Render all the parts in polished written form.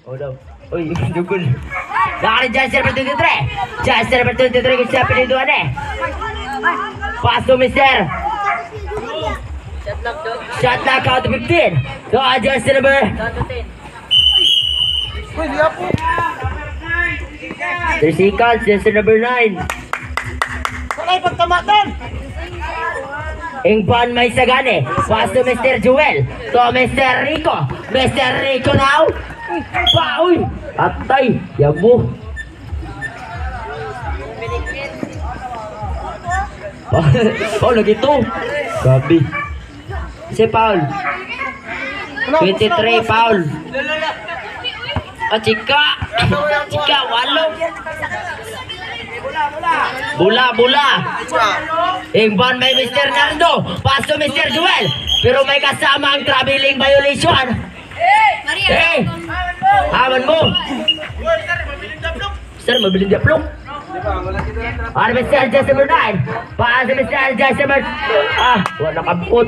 Oh daw. Uy, dugol. Nakakali Jester number 23. Jester number 23 kung siya piniduan eh. Pass to Mister. Shot lock out to 15. So, Jester number 3 seconds, Jester number 9. Salay pagtamatan! Ingban may sagane. Pass to Mr. Joel. To Mr. Rico. Mr. Rico now. Uy! Atay! Yabo! Paul lagi to. Gabi. Si Paul. 23 Paul. Chika. Chika walo. Bula. Ingban may Mr. Nardo. Pass to Mr. Joel. Pero may kasama ang traveling violation. Eh! Haman mo! Sir, mabiling diaplok. Ano Mr. Jester number 9? Paas si Mr. Jester number... wala nakabut.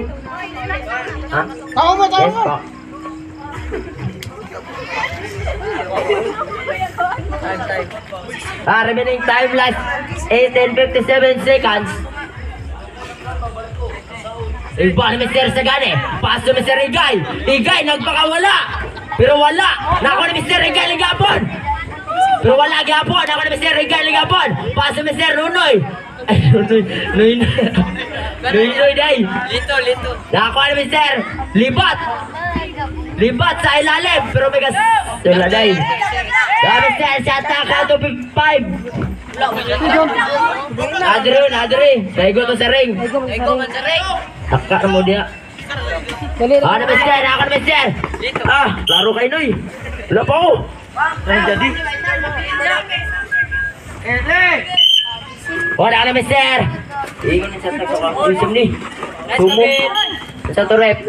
Tao mo! Yes po. Remaining time last 18:57 seconds. Iba ni Mr. Sagane. Pass to Mr. Igay. Igay nagpakawala. Pero wala. Nako ni Mr. Igay ligapon. Pero wala gapon. Nako ni Mr. Igay ligapon. Pass to Mr. Nunoy. Ay, Nunoy day. Lito. Nako ni Mr. Libat sa ilalim. Pero may gas. Wala day. Mr. Shot out to 5. Adri. Daigo to sa ring. Taka mo dia. Ano Mister? Ako na Mister. Laro kay Noy. Wala pa ako. Ano jadi? Wala ka na Mister. Ingin sa tago. Isim ni. Sumo. Sa to rep.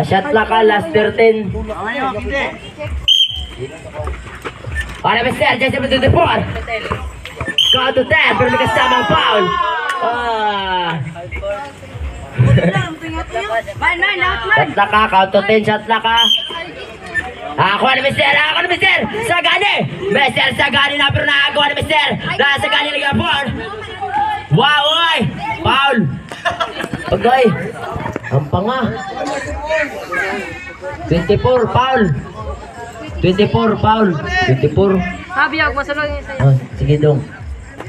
Shot la ka last 13. Para Mr. Jester number 24. Count to 10 pero may kasamang foul. Shot la ka, count to 10, shot la ka. Ako na Mr. Sagani. Mr. Sagani na pero nakagawa ni Mr. Sagani nag-apon. Wow, oy! Foul! Okay. Ang panga. 24, foul. 24, foul. 24. Sabi ako, masunod yung sa'yo. Sige dong.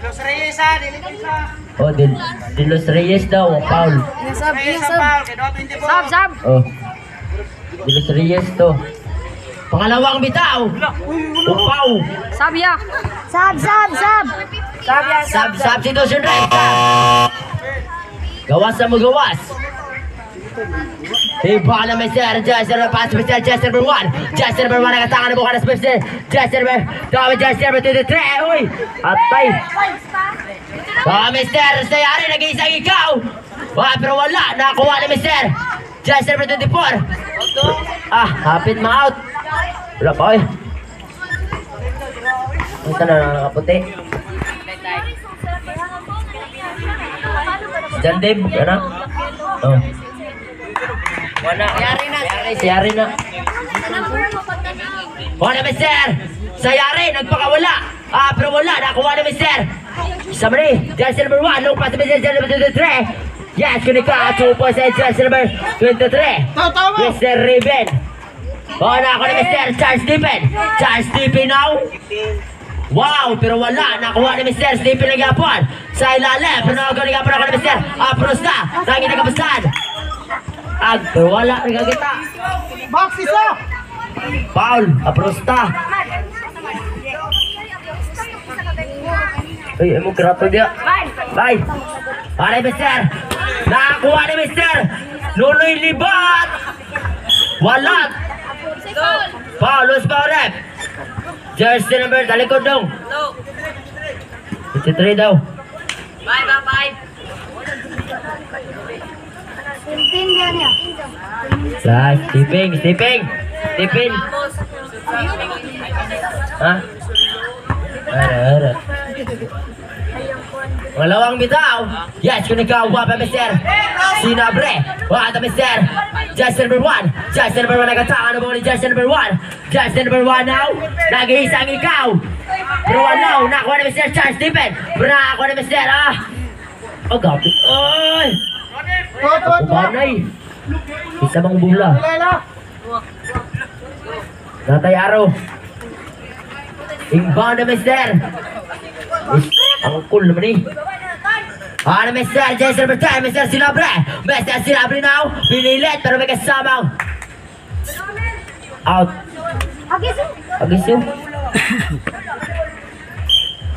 Los Reyes ha, dilitin sa. De Los Reyes daw, foul. Reyes ang foul, kaya 24. Sab! De Los Reyes to. Pangalawang bitaw. Upaw. Sabi ya! Substitution right. Gawas na mo gawas. Iba na Mr. Jester pass Mr. Jester number 1. Jester number 1 nakatangan na buka na Mr. Jester number 23. Uy! Atay! Mr. Sayari nag-iisang ikaw. Pero wala. Nakakuha na Mr. Jester number 24. Hapit ma-out. Wala pa eh. Ito na nakaputi. Diyan Dave, ano? Wala. Sayari na. Wala, Mister! Sayari, nagpakawala. Pero wala. Nakuha na, Mister. Isa mo rin. Jester number 1. Long pass to Mr. Jester number 23. Yes, kunika. 2 points sa Jester number 23. Mr. Riven. Ako na, Mr. Charles Stephen. Charles Stephen now. Wow, pero wala. Nakuha ni Mr. Stephen nag-apon. Sa ilalim. Pero nag-apon ako ni Mr. Prosta. Nangin nag-apasan. Pero wala. Nagagita. Box isa! Paul. Prosta. Ay, mo grato dia. Bye. Ano Mr. Nakakuha ni Mr. Nunoy Libat. Wala. Paul, los pa rep. Jersey number, talikod dong. 53 daw. Bye. Stepping. Ara. Ngalawang bitaw. Yes, kung ikaw, wapa, Mr. Sinabre. Wata, Mr. Just number 1. Just number 1 nagkataka na mo ni Just number 1. Just number 1 now. Nag-iisang ikaw. Pero walaw, nakuha na Mr. Charles Stephen. Pero nakakuha na Mr. Oh, gabi. Ay! Kubanay. Isa mang bula. Natay araw. Inbound na Mr. Ang cool naman eh. Ano Mr. Jason number 10, Mr. Sinabre. Mr. Sinabre now. Pinilit pero may kasamang. Out. Agisyo.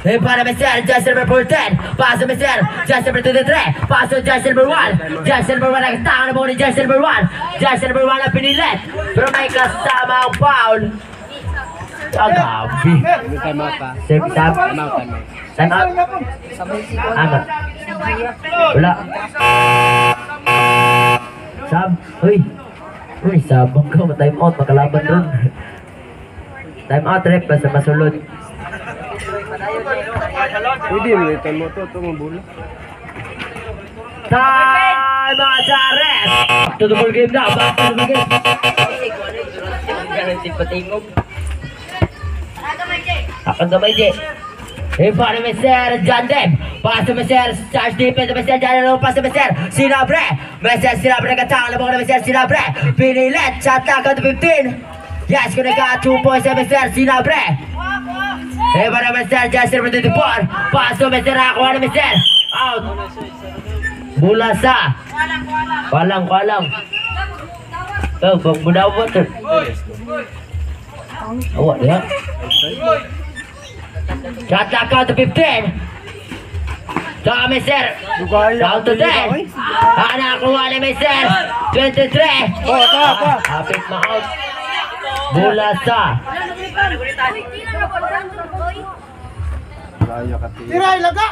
Hey, para Mr. Jason number 14. Paso Mr. Jason number 23. Paso Jason number 1. Jason number 1 nagkatanga na mo ni Jason number 1. Jason number 1 na pinilit. Pero may kasamang foul. Agabi. Time out pa. Save sab. Time out, time out. Time out. Amat. Wala. Sab. Uy. Uy, sabang ka. Time out. Makalaban ron. Time out, rep. Basta masulod. Pwede mo ito mo to. Ito mo bola. Time out sa rep. Back to the ball game na. Back to the ball game. Akan gamay, J. Eh, para Mr. John Deb. Paso Mr. Charles Stephen. Mr. John Deb. Paso Mr. Sinabre. Mr. Sinabre nagkatanga na mo na Mr. Sinabre. Pinilit. Shot clock on to 15. Yes, kung nagka 2 points sa Mr. Sinabre. Eh, para Mr. Justin for 24. Paso Mr. Aqua na Mr. Out. Mula sa. Walang. Oh, bang budaw water. Awak dia. Shot clock on to 15. Sa Mr. Down to 10. Nakuha ni Mr. 23. Hapit na out. Mula sa. Tira, ilaga.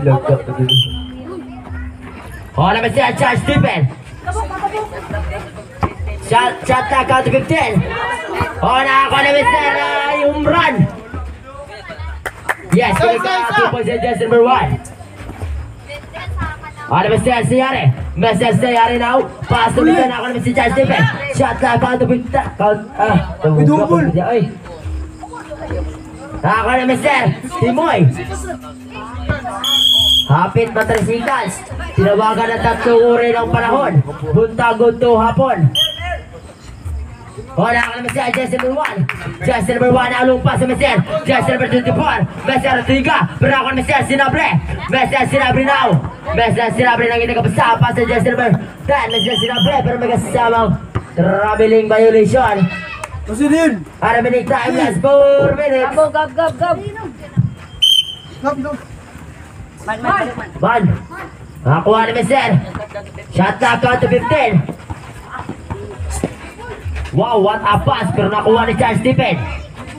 Laga pa dito. Na Mr. Charles Stephen. Shot clock on to 15. Nakakuha ni Mr. Umran. Yes, kaya 2 points sa just number 1. Mr. Sayari. Mr. Sayari now. Pass to Mr. Nakakuha ni Mr. Charles Stephen. Shot clock on to 15. Double. Nakakuha ni Mr. Timoy. Hapit matrisikals. Tinawagan ng 3 uri ng panahon. Buntagod to hapon. Nakakuha ni Mr. Just number 1. Just number 1 na lumpa sa Mr. Just number 24. Mr. Tiga. Pero nakakuha ni Mr. Sinabre. Mr. Sinabre now. Mr. Sinabre nang inikapasapa sa Just number 10. Mr. Sinabre pero may kasamang traveling violation. Kasi din. Para minute time last 4 minutes. Gab. Ban. Nakakuha ni Mr. Shot clock on to 15. Wow, what a pass. Pero nakuha ni Charles Stephen.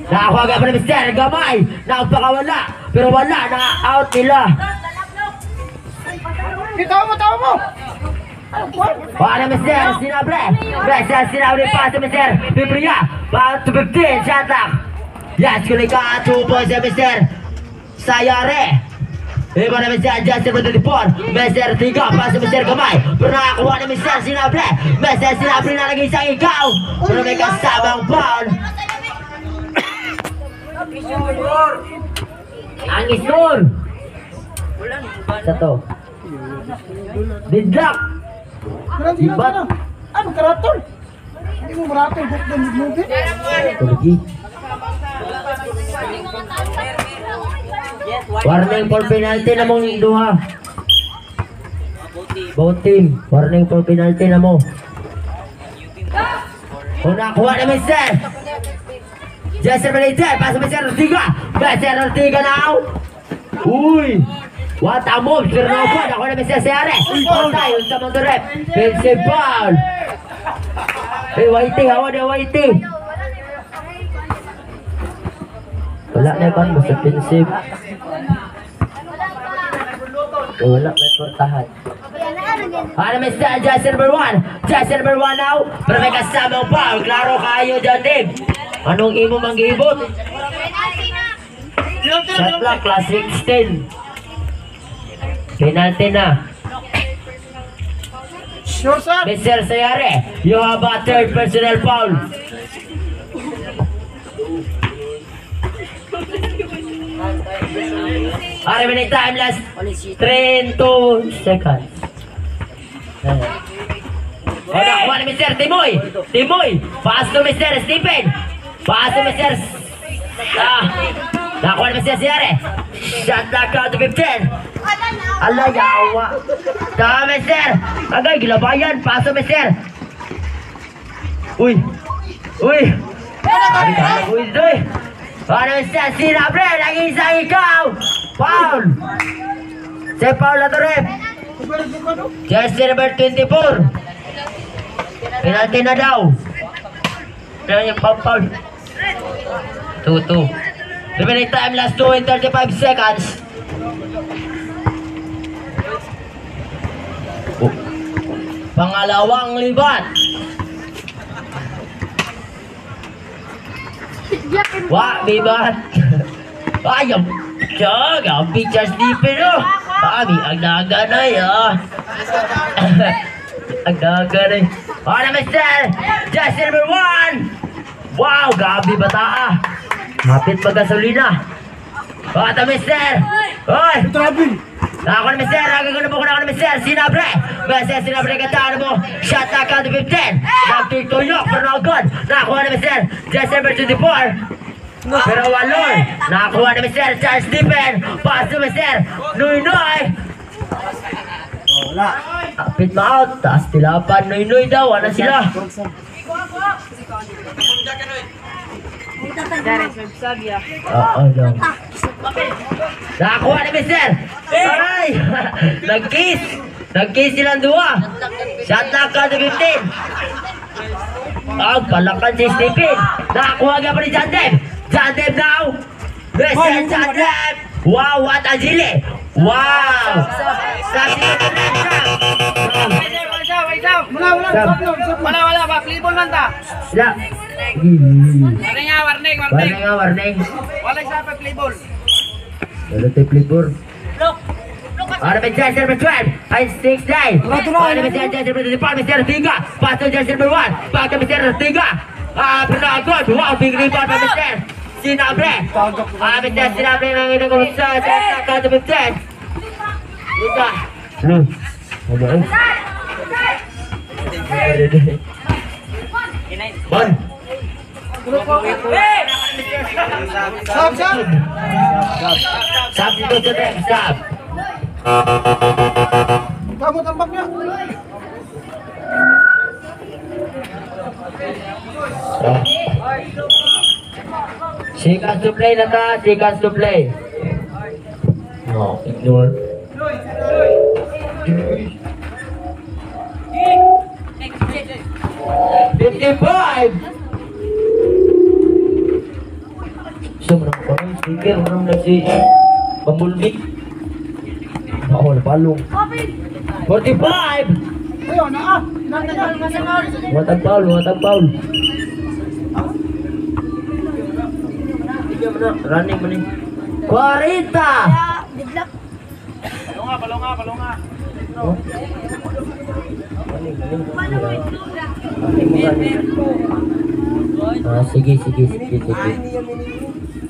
Nakakuha ka pa ni Mr. Gamay. Nakapakawala. Pero wala. Na-out nila. Tawa mo. Para Mr. Sinabre. Mr. Sinabre pa sa Mr. Bibria. Back to 15. Shot clock. Yes, kung ika 2 points sa Mr. Sayare. Iba na Mr. Justin for 24. Mr. Tiga pa sa Mr. Gamay. Pero nakakuha ni Mr. Sinabre. Mr. Sinabre na nag-isang ikaw. Pero may kasamang foul. Ang isnor. Sa to. Bidlock. Ibat. Magkaratol. Hindi mo maratol. Book the movie. Ito lagi. Warning for penalty na mong duha. Both team. Warning for penalty na mo. Kung nakuha na Mr. Jester Benitez. Paso Mr. Ortiga. Mr. Ortiga now. Uy. What a move. Pero nakuha. Nakuha na Mr. Seare. Patay. Yung sa mga rep. Defensive foul. Waiting. Hawa na waiting. Wala na ba sa defensive? Wala may portahan. Para Mr. Justin number 1. Justin number 1 now. Pero may kasamang foul. Klaro kayo dyan, Dave. Anong imo mang giibot? Shot clock, class 16. Penalty na. Sure, sir. Mr. Sayare, you have a third personal foul. Remaining time last 32 seconds. Nakuha ni Mr. Timoy. Timoy, pass to Mr. Stephen. Pass to Mr. Nakuha ni Mr. Sayare. Shot clock out to 15. Ala, yawa. Tama, Mister. Agay, gilabayan. Paso, Mister. Uy. Uy. Uy, uy. Ano, Mister? Sinabre. Lagi isang ikaw. Foul. Si Paul na to, rep. Jersey number 24. Penalty na daw. Ano yung foul? 2-2. Remaining time last 2 and 35 seconds. Pangalawang libat. Wah, libat. Ayam. Jaga, picture Stephen oh. Kami ang naganay ah. Ang naganay. Ano, Mister? Jersey number 1. Wow, gabi bata ah. Hapit magasolina. Bata, Mister. Hoy. Travel. Ako na, Mister. Nagagano po ko na ako na, Mister. Sinabre. Mister, sinabre ka tayo mo. Shot na count to 15. Nagtutuyok. Pero agad. Nakakuha na, Mister. Jersey number 24. Pero walon. Nakakuha na, Mister. Charles Stephen. Pass to, Mister. Noy-noy. Wala. Kapit mo out. Taas tilapan. Noy-noy daw. Ano sila? Oo, no. Nakakuha ni Mister! Aray! Nag-kiss! Nag-kiss silang dua! Shot na ka to 15! Palakan si Stephen! Nakakuha nga pa ni John Depp! John Depp now! Mister John Depp! Wow! What a jili! Wow! Sabi ko na Wala, ba? Plibol man ta. Sila! Warning. Warning! Wala sa pa plibol. Wala tayo flipper. Ano ba Jersey number 12? Ay 6-9. Ano ba Jersey number 24? Mr. Tiga. Pass to Jersey number 1. Back to Mr. Tiga. Pinagod. Wow, big rebound pa Mr. Sinabre. Mr. Sinabre ng inagawin sa Jersey to 15. Tiga. Ano ba? Bon. Sab, sab. Sab dito sa neck. Sab. Kamu tambak niya. Seconds to play na ta. Seconds to play. No, ignore. $55. Sobrang parang sticker, parang nagsi pambulbik. Ako, napalong. 45! Ayun, na. Matag Paul. Running mo ni. 40! Balonga. Oh. Sige.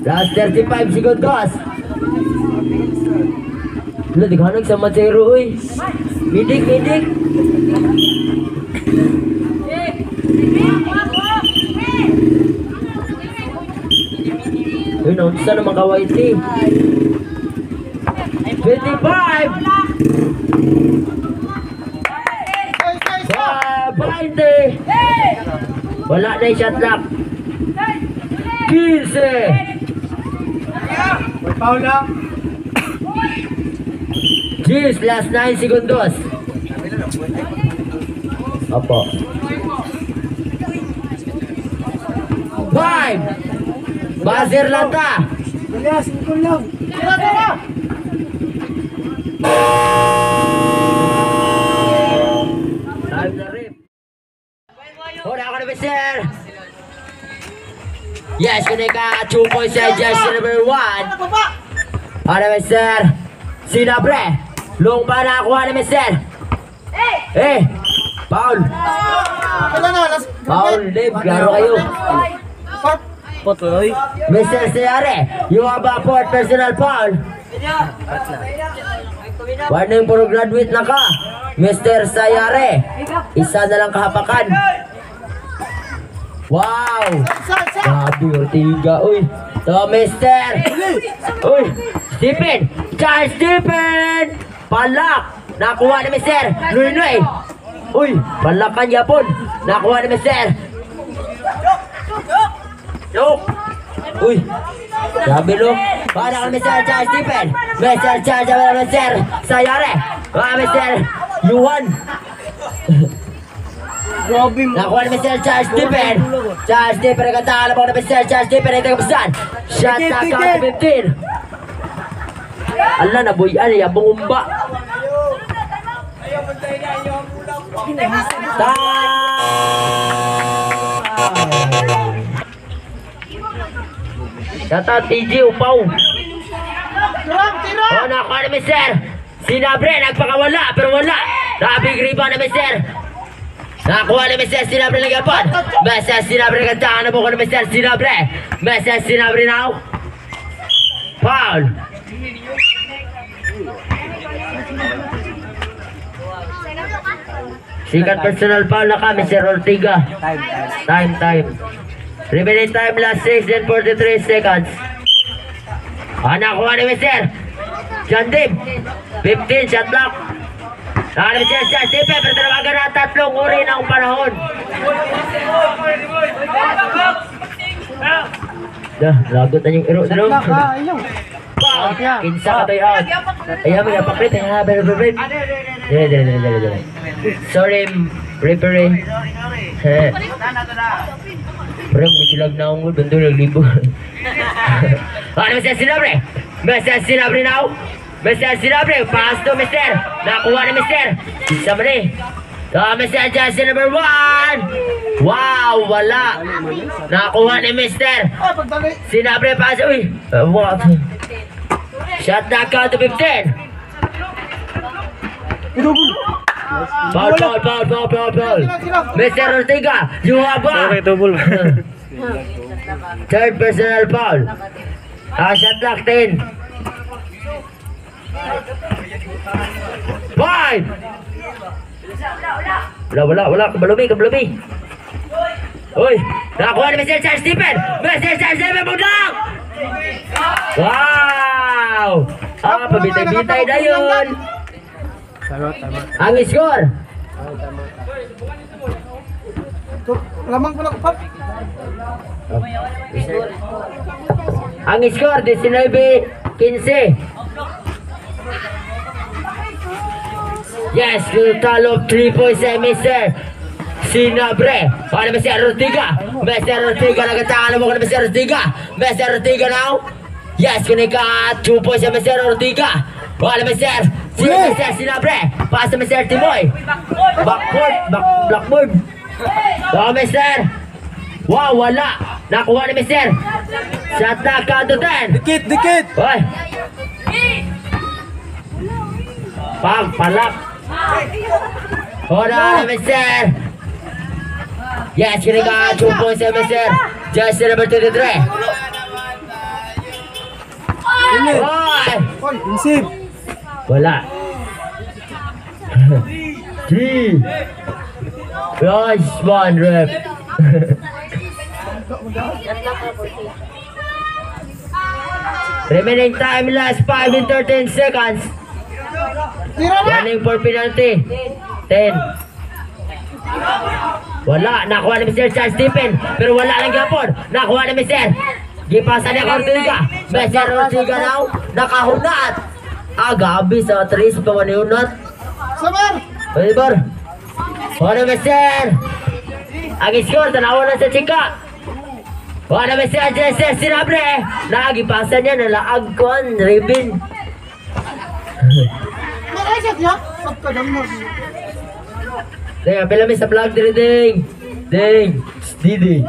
Last 35 seconds. Wala, dikhanag sa Matsero, uy. Midik. Uy, naunsa naman kawaiti. 25! Bainte! Wala na yung shot lock. 15! May foul na. Jeez, last 9 segundos. Opo. 5! Buzzer lang ta! Elias, ikon lang. Tira. Time na rip. Hold ako na, Mister. Yes, kunika 2 points sa jersey number 1. Ano, Mister? Sinabre. Long pa nakakuha ni Mister. Foul. Foul, Dave. Klaro kayo. Potoy. Mr. Sayare, you have a fourth personal foul. Warning puro graduate na ka. Mr. Sayare, isa na lang kahapakan. Wow! Grabe, Ortiga. Uy, to Mr. Uy, Stephen. Charles Stephen. Palak. Nakuha ni Mr. Nuy. Uy, palakan yapon. Nakuha ni Mr. Look! Uy! Grabe, look! Para kami Mr. Charles Stephen! Mr. Charles, Mr. Sayare! Mr. Yuan! Grabe mo. Nakuha ni Mr. Charles Stephen! Charles Stephen, nagkatala po na Mr. Charles Stephen! Ito kapasan! Shot na count 15! Ala, nabuyan! Yabong umba! Shoutout TG Upaw. Oh, nakuha na Mister. Sinabre, nagpakawala, pero wala. Rabing riba na Mister. Nakuha na Mister, Sinabre nagapon. Mister Sinabre nagkantaan na buko na Mister Sinabre. Mister Sinabre now. Foul. Second personal foul na ka, Mr. Ortiga. Time. Remaining time last 6 and 43 seconds. Nakuha ni Mr. John Dim. 15 shot block. Nakuha ni Mr. John Dim. Pero tinawagan na tatlong uri ng panahon. Lagot na yung iro. Kinsa ka tayo out. Ayaw may napakrit. Dali. Sorry, referee. Parang busilag na akong bando naglibo. Ano Mr. Sinabre? Mr. Sinabre now? Mr. Sinabre, pass to Mr. Nakuha ni Mr. Isa mo ni. Mr. Justin number 1. Wow, wala. Nakuha ni Mr. Sinabre, pass. Uy, what? Shot na count to 15. Foul. Mr. Ortiga, you have a third personal foul. Shot clock 10. 5. Wala. Kabalumi. Uy, nakakuha ni Mr. Charles Stephen. Mr. Charles Stephen, budang! Wow! Pabitay-bitay na yun. Tama. Ang score. Lamang pala ko, Pap. Ang score 19-15. Yes, total of 3 points sa Mr. Sinabre. Para Mr. Ortiga. Mr. Ortiga, nagkatalo mo ka na Mr. Ortiga. Mr. Ortiga now. Yes, kunika 2 points sa Mr. Ortiga. Para Mr. Sinabre. Pass sa Mr. Timoy. Blackboard. Mr. Wow, wala. Nakuha ni Mr. Shot na count to 10. Dikit. Hoy. Palak. Hold on, Mr. Yes, kunika 2 points sa Mr. Just number 23. Hoy. Insip. Wala. 3. Yes, 1 rep. Remaining time last 5 and 13 seconds. Running for penalty. 10. Wala. Nakuha ni Mr. Charles Stephen. Pero wala lang yapon. Nakuha ni Mr. Gipasa niya ka Ortiga. Mr. Ortiga now. Nakahunat. Gabi sa 3 sa pamanihunat. Sabar! Oliver. Ano Mr. Ang score. Tanawa na sa chika. Ano Mr. Jesse Sinabre. Nagipasa niya. Nalaag kon. Ribbon. Nakasat ya? Pagkadam mo. Ding, apela mi sa vlog diri ding. Ding. Didi.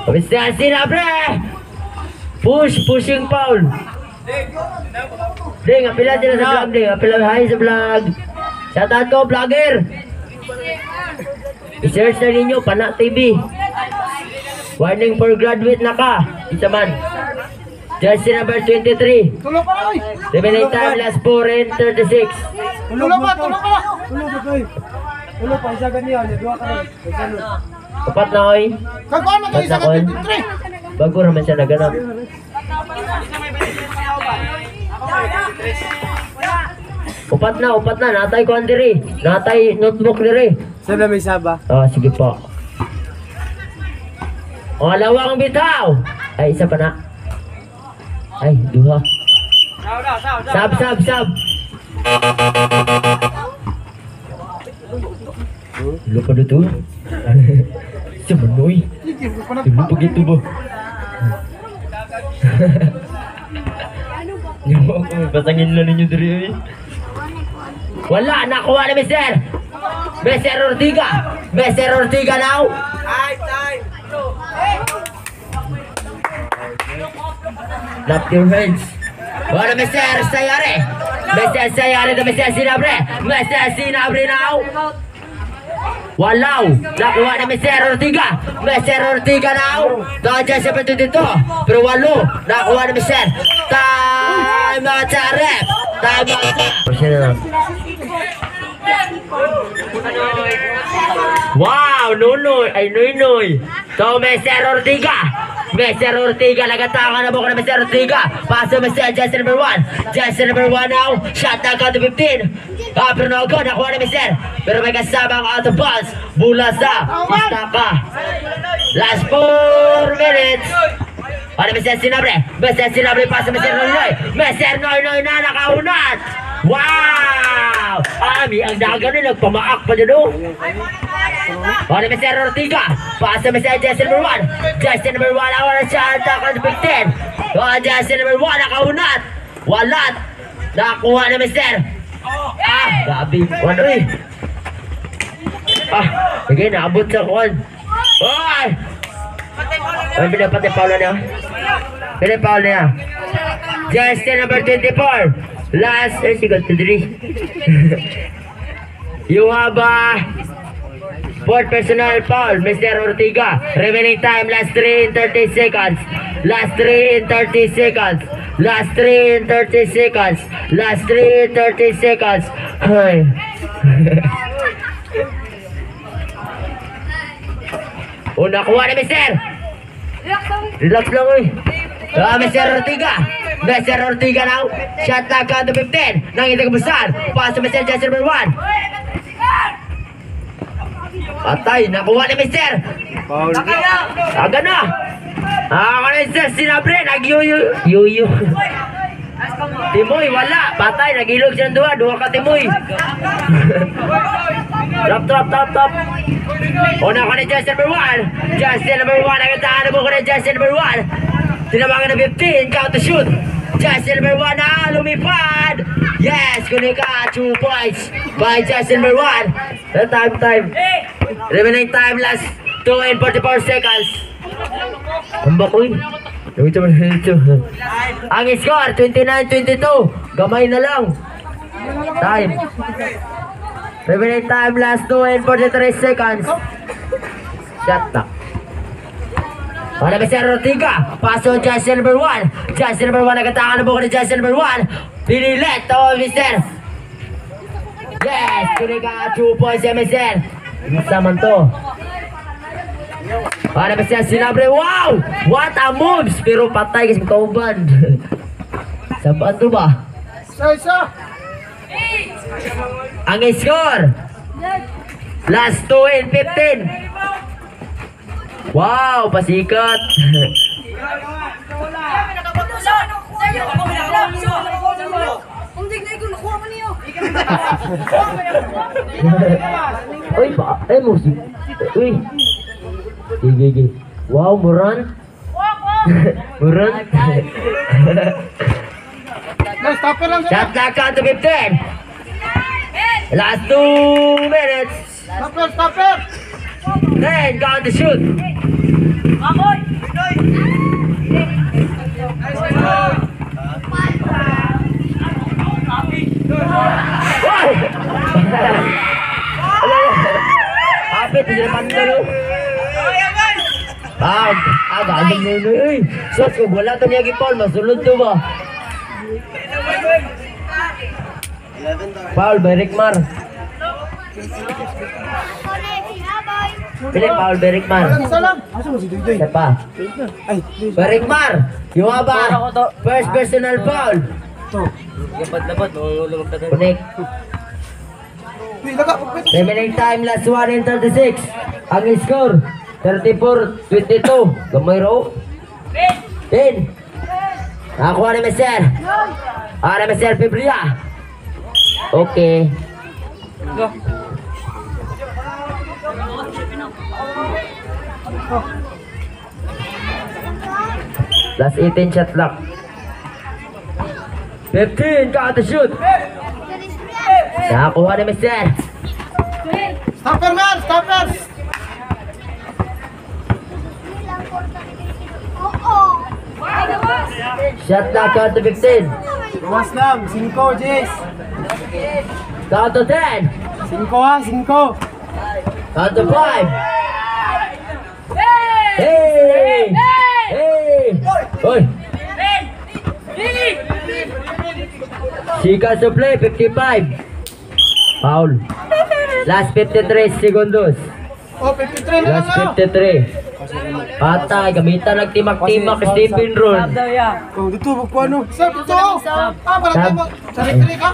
Mr. Sinabre! Pushing foul. Ding, apila sila sa vlog, Ding. Apila, hi sa vlog. Shoutout ko, vlogger. I-search na ninyo, Pana TV. Warning for graduate na ka. Isa man. Jersey number 23. Tulog ka na, oy. Remaining time, last 4 and 36. Tulog pa, tulog pa. Tulog ka, oy. Tulog pa, isa ganyan. Dua ka rin. Kapat na, oy. Kagawin mo tayo sa Patakon. 23. Bago naman siya naganap. Upat na. Natay ko ang diri. Natay notebook diri. Sana may saba. Sige po. O, lawang bitaw. Ay, isa pa na. Ay, duha. Sab. Lupa dito. Sumanoy. Lupa gitu ba? Pasangin lang ninyo diri. Wala, nakuha na Mr. Mr. Ortiga. Mr. Ortiga now. Clap your hands. Wala Mr. Sayare. Mr. Sayare to Mr. Sinabre. Mr. Sinabre now. Walaw, nakuha na Mr. Ortiga. Mr. Ortiga now. Dodja siya pa dito. Pero walo, nakuha na Mr. Time out sa rep. Time out sa. Pasya na lang. Wow, Nunoy. Ay, Nunoy. So, Mr. Ortiga. Mr. Ortiga, nagatawa na buko na Mr. Ortiga. Paso Mr. Justin number 1. Justin number 1 now. Shot na count to 15. Pero no go, nakuha na Mr. Pero may kasama ang out of bounds. Bula sa Istaka. Last 4 minutes. Ano Mr. Sinabre? Mr. Sinabre paso Mr. Noynoy. Mr. Noynoy na nakaunat. Wow! Ami, ang daga na nagpamaak pa dyan o. Ano Mr. Ortiga? Paso Mr. Justin number 1. Justin number 1 ako na siya. Attack on 15. Justin number 1 nakaunat. Walat. Nakuha na Mr. Gabi. Ano eh? Sige, naabot sa kuwan. Ay! Ay, pinapatay Paula niya. Pinapatay Paula niya. Justin number 24. Last, she got to 3. You have fourth personal foul, Mr. Ortiga. Remaining time, last 3 in 30 seconds. Last 3 in 30 seconds. Last 3 in 30 seconds. Last 3 in 30 seconds. Ay. Nakuha na, Mr. Relax lang, uy. Mr. Ortiga. Mr. Ortiga now. Shot na count to 15. Nang itagabusan. Pass to Mr. Justin number 1. Patay. Nakuha na, Mr. Paul. Aga na. Ako na, Mr. Sinabre. Nag-yuyu. Timoy, wala. Patay. Nag-ilog siya ng duha ka, Timoy. Top. Una ko na Justin number 1. Justin number 1. Nagatahan mo ko na Justin number 1. Tinabangan na 15. Count to shoot. Justin number 1 na lumipad. Yes, kunika. 2 points by Justin number 1. Time. Remaining time last 2 and 44 seconds. Ang bakoy. Ang score 29-22. Gamay na lang. Time. Remaining time last 2 and 43 seconds. Shot na. Para Mr. Ortiga. Paso Justin number 1. Justin number 1. Nagatakan na buko ni Justin number 1. Pinilit. Mr. Yes. Kunika 2 points ya Mr. Isa man to. Para Mr. Sinabre. Wow! What a moves! Pero patay kasi kauban. Saan to ba? Isa. Ang score last 2 and 15. Wow, pasikat. Uy, musik. Uy. Gigi. Wow, Muran. Stopper lang siya. Shot clock count to 15. Last 2 minutes. Stopper. Then count to shoot. Why? Kapit, hindi naman dalo. Galing mo na eh. Sos, kung wala to niya Paul, masulod to ba? Paul, by Rickmar. Pilih Paul, by Rickmar. Isa lang. Asa mo si Duydoy? Siapa? Ay, By Rickmar. Yung ba? First personal foul. to. Connect. Remaining time, last 1 and 36. Ang score, 34-22. Gamay raw. 10. Nakakuha ni Mr. Mr. Fibria. Okay. Last 18 shot clock. 15, got the shoot. Nakakuha ni Mr. Stopper man, stopper. Shot clock, count to 15. Lumas lang, 5, Jace. Count to 10. 5 ha, 5. Count to 5. Hey! Hey! Hoy! Sika to play, 55. Foul. Last 53 segundos. Oh, 53 na lang Last na. 53. Patay, gamitan ng timak-timak Stephen Ron. Kung dito, magkuano. Sab, ito. Para tayo mo. Sarili ka.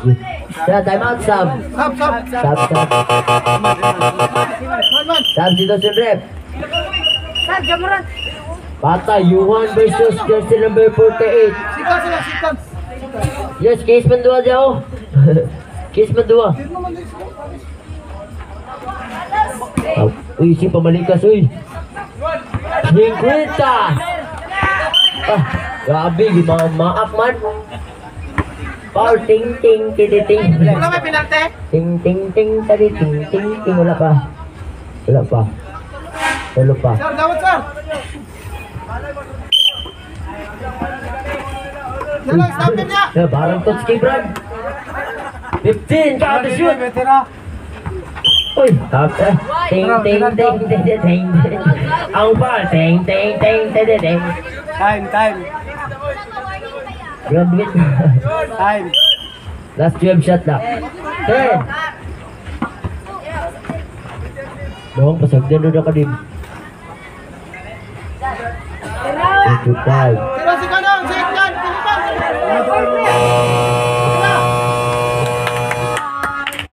Sa time out, Sab. Sab, sab. Sab, Sab. Man. Sab, situation rep. Patay, Yuhan versus jersey number 48. Sikan sila, sikan. Yes, case man dua jauh. Case man dua. Sino naman din sila? Uy, si pamalikas, uy. 50. Grabe, yung mga maak man. Foul, ting, ting, ting, ting. Wala may pinante? Ting, ting, ting, tadi, ting, ting, ting. Wala pa. Wala pa. Wala pa. Sir, dawat sir. Yan lang, stopper niya. Barang touch kay Brad. 15, count the shoot. Vetera. Uy, tapos. Ting, ting, ting, ting, ting, ting. Ang ball, ting, ting, ting, ting, ting, ting. Time. Graduate. Time. Last 12 shot lang. 10. Bawang pasagdan doon na kadim. 25. Tira si Kanang, si Ikan, pilipan.